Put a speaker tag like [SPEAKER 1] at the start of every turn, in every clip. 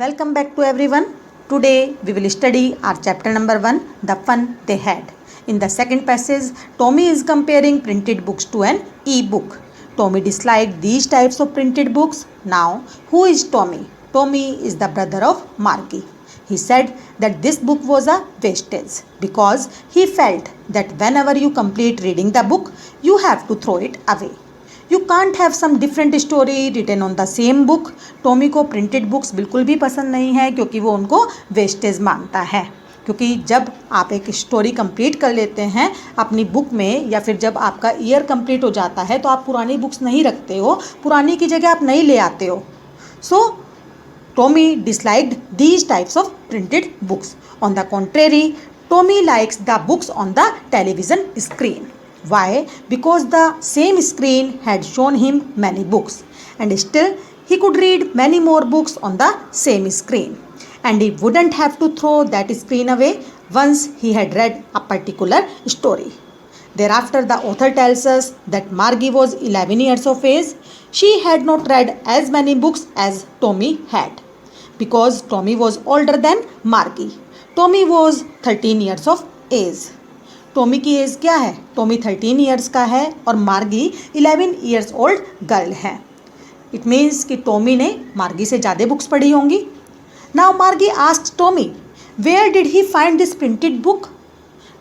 [SPEAKER 1] Welcome back to everyone. Today we will study our chapter number 1, The Fun They Had. In the second passage, Tommy is comparing printed books to an e-book. Tommy disliked these types of printed books. Now, who is Tommy? Tommy is the brother of Margie. He said that this book was a wastage because he felt that whenever you complete reading the book, you have to throw it away. You can't have some different story written on the same book. Tommy को printed books बिल्कुल भी पसंद नहीं है क्योंकि वो उनको wastage मानता है. क्योंकि जब आप एक स्टोरी कंप्लीट कर लेते हैं अपनी बुक में या फिर जब आपका ईयर कंप्लीट हो जाता है तो आप पुरानी बुक्स नहीं रखते हो, पुरानी की जगह आप नई ले आते हो. So Tommy disliked these types of printed books. On the contrary, Tommy likes the books on the television screen. Why? Because the same screen had shown him many books and still he could read many more books on the same screen, and he wouldn't have to throw that screen away once he had read a particular story. Thereafter, the author tells us that Margie was 11 years of age. She had not read as many books as Tommy had because Tommy was older than Margie. Tommy was 13 years of age. Tommy की as क्या है? Tommy 13 years का है और Margie 11 years old girl है. It means कि Tommy ने Margie से ज़्यादा बुक्स पढ़ी होंगी. Now Margie asked Tommy, where did he find this printed book?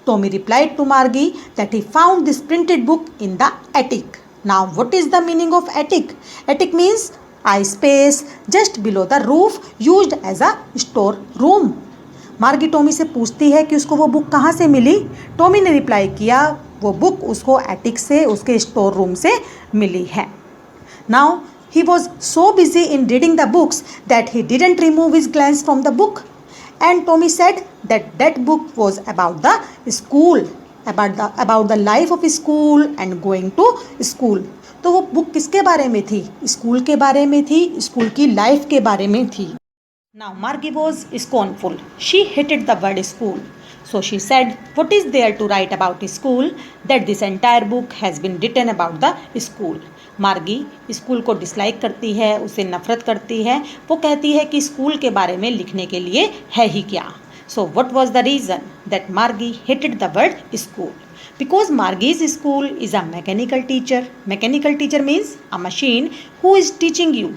[SPEAKER 1] Tommy replied to Margie that he found this printed book in the attic. Now what is the meaning of attic? Attic means a space just below the roof used as a store room. मार्गी Tommy से पूछती है कि उसको वो book कहाँ से मिली. Tommy ने रिप्लाई किया वो बुक उसको एटिक से, उसके स्टोर रूम से मिली है. Now he was so busy in reading the books that he didn't remove his glance from the book. And Tommy said that book was about the school, about the life of school and going to school. तो वो book किसके बारे में थी? School के बारे में थी, स्कूल की लाइफ के बारे में थी. Now Margie was scornful. She hated the word school. So she said, what is there to write about school that this entire book has been written about the school? मार्गी school को dislike करती है, उसे नफरत करती है. वो कहती है कि स्कूल के बारे में लिखने के लिए है ही क्या. So what was the reason that Margie hated the word school? Because Margie's school is a mechanical teacher. Mechanical teacher means a machine who is teaching you,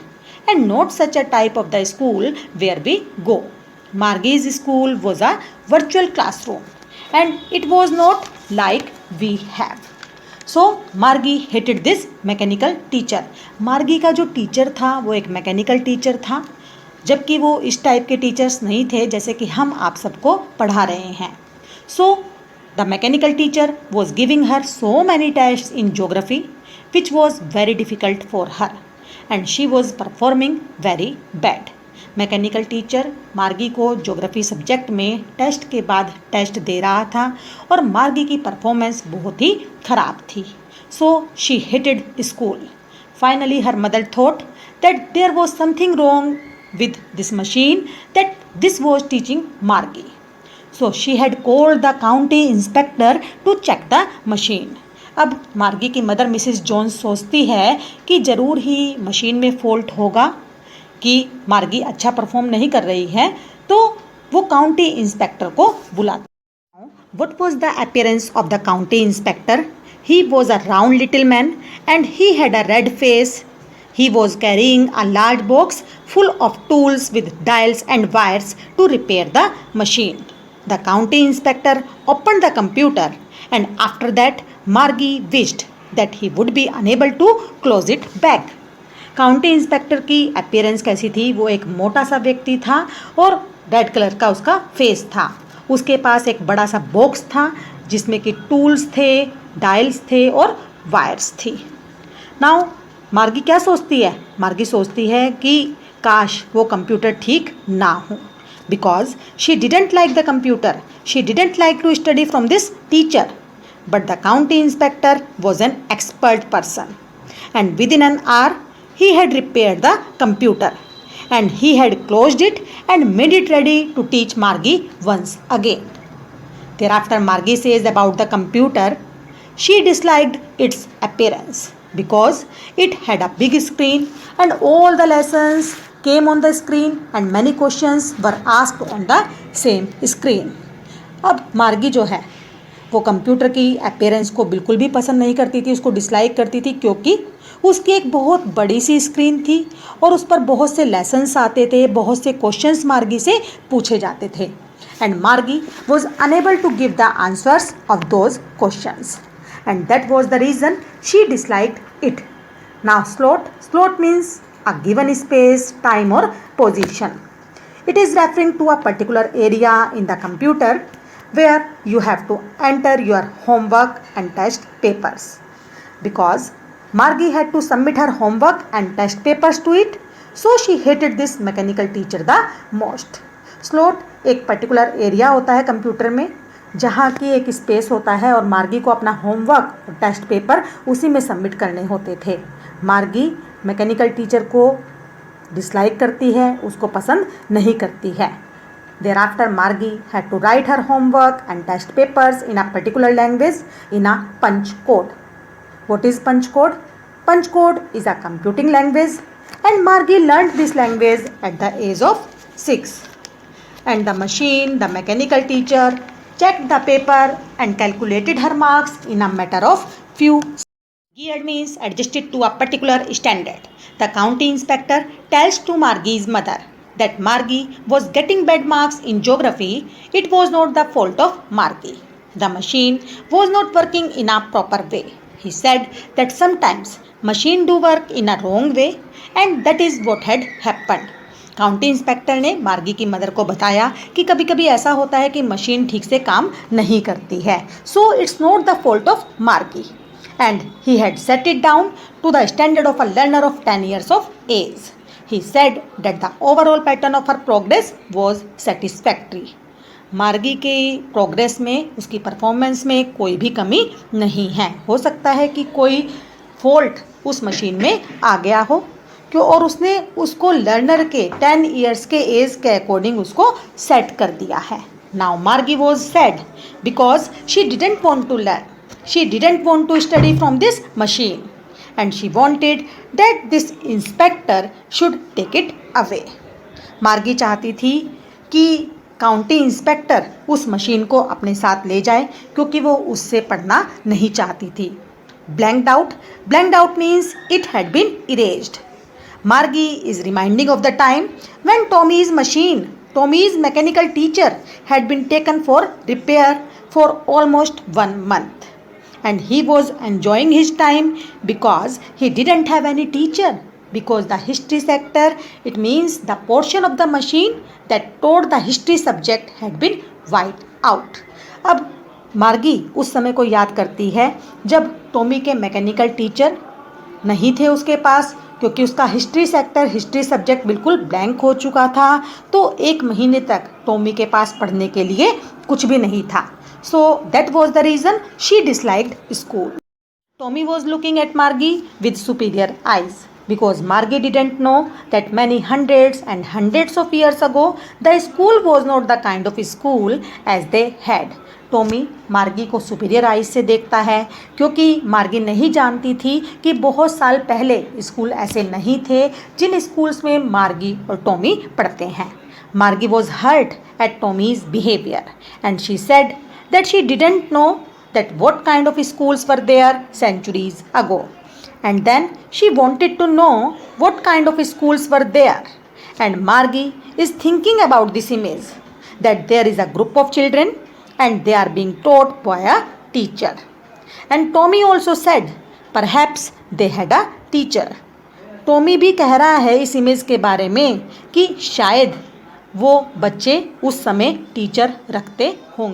[SPEAKER 1] and not such a type of the school where we go. Margie's school was a virtual classroom and it was not like we have. So Margie hated this mechanical teacher. Margie का जो teacher था वो एक mechanical teacher था, जबकि वो इस type के टीचर्स नहीं थे जैसे कि हम आप सबको पढ़ा रहे हैं. So the mechanical teacher was giving her so many tests in geography which was very difficult for her. And she was performing very bad. Mechanical teacher मार्गी को ज्योग्राफी सब्जेक्ट में टेस्ट के बाद टेस्ट दे रहा था और मार्गी की परफॉर्मेंस बहुत ही ख़राब थी. So she hated school. Finally her mother thought that there was something wrong with this machine that this was teaching Margie. So she had called the county inspector to check the machine. अब Margie की mother Mrs Jones सोचती है कि ज़रूर ही machine में fault होगा, कि मार्गी अच्छा परफॉर्म नहीं कर रही है, तो वो काउंटी इंस्पेक्टर को बुलाती है. What was the appearance of the county inspector? He was a round little man and he had a red face. He was carrying a large box full of tools with dials and wires to repair the machine. The county inspector opened the computer and after that Margie wished that he would be unable to close it back. County inspector की appearance कैसी थी? वो एक मोटा सा व्यक्ति था और रेड कलर का उसका फेस था. उसके पास एक बड़ा सा बॉक्स था जिसमें कि टूल्स थे, डायल्स थे और वायर्स थी. नाउ मार्गी क्या सोचती है? मार्गी सोचती है कि काश वो कंप्यूटर ठीक ना हो. Because she didn't like the computer. She didn't like to study from this teacher. But the county inspector was an expert person. And within an hour, he had repaired the computer. And he had closed it and made it ready to teach Margie once again. Thereafter, Margie says about the computer, she disliked its appearance because it had a big screen and all the lessons came on the screen and many questions were asked on the same screen. अब मार्गी जो है वो computer की appearance को बिल्कुल भी पसंद नहीं करती थी, उसको डिसलाइक करती थी, क्योंकि उसकी एक बहुत बड़ी सी स्क्रीन थी और उस पर बहुत से लेसन्स आते थे, बहुत से क्वेश्चंस मार्गी से पूछे जाते थे and Margie was unable to give the answers of those questions and that was the reason she disliked it. Now slot means a given space, time or position. It is referring to a particular area in the computer where you have to enter your homework and test papers. Because Margie had to submit her homework and test papers to it, so she hated this mechanical teacher the most. Slot एक particular area होता है computer में जहाँ की एक space होता है और मार्गी को अपना होमवर्क और टेस्ट पेपर उसी में सबमिट करने होते थे. मार्गी मैकेनिकल टीचर को डिसलाइक करती है, उसको पसंद नहीं करती है. Thereafter, Margie had to write her homework and test papers in a particular language in a punch code. What is punch code? Punch code is a computing language and Margie learned this language at the age of 6. And the machine, the mechanical teacher, checked the paper and calculated her marks in a matter of few seconds. Geared means adjusted to a particular standard. The county inspector tells to Margie's mother that Margie was getting bad marks in geography. It was not the fault of Margie. The machine was not working in a proper way. He said that sometimes machine do work in a wrong way and that is what had happened. County inspector ने मार्गी की mother को बताया कि कभी कभी ऐसा होता है कि मशीन ठीक से काम नहीं करती है. So it's not the fault of मार्गी and he had set it down to the standard of a learner of 10 years of age. He said that the overall pattern of her progress was satisfactory. मार्गी के progress में, उसकी performance में कोई भी कमी नहीं है. हो सकता है कि कोई फॉल्ट उस मशीन में आ गया हो क्यों और उसने उसको लर्नर के 10 ईयर्स के एज के अकॉर्डिंग उसको सेट कर दिया है. Now Margie was sad because she didn't want to learn. She didn't want to study from this machine and she wanted that this inspector should take it away. मार्गी चाहती थी कि county inspector उस machine को अपने साथ ले जाए क्योंकि वो उससे पढ़ना नहीं चाहती थी. Blanked out means it had been erased. Margie is reminding of the time when Tommy's mechanical teacher had been taken for repair for almost 1 month. And he was enjoying his time because he didn't have any teacher. Because the history sector, it means the portion of the machine that taught the history subject had been wiped out. अब मार्गी उस समय को याद करती है जब Tommy के मैकेनिकल टीचर नहीं थे उसके पास क्योंकि उसका हिस्ट्री सब्जेक्ट बिल्कुल ब्लैंक हो चुका था. तो 1 महीने तक टॉमी के पास पढ़ने के लिए कुछ भी नहीं था. So that was the reason she disliked school. Tommy was looking at Margie with superior eyes because Margie didn't know that many hundreds and hundreds of years ago the school was not the kind of school as they had. Tommy मार्गी को superior eyes से देखता है क्योंकि मार्गी नहीं जानती थी कि बहुत साल पहले स्कूल ऐसे नहीं थे जिन स्कूल्स में मार्गी और टॉमी पढ़ते हैं. Margie was hurt at Tommy's behaviour and she said that she didn't know that what kind of schools were there centuries ago. And then she wanted to know what kind of schools were there. And Margie is thinking about this image that there is a group of children and they are being taught by a teacher. And Tommy also said perhaps they had a teacher. Tommy भी कह रहा है इस image के बारे में कि शायद वो बच्चे उस समय टीचर रखते होंगे.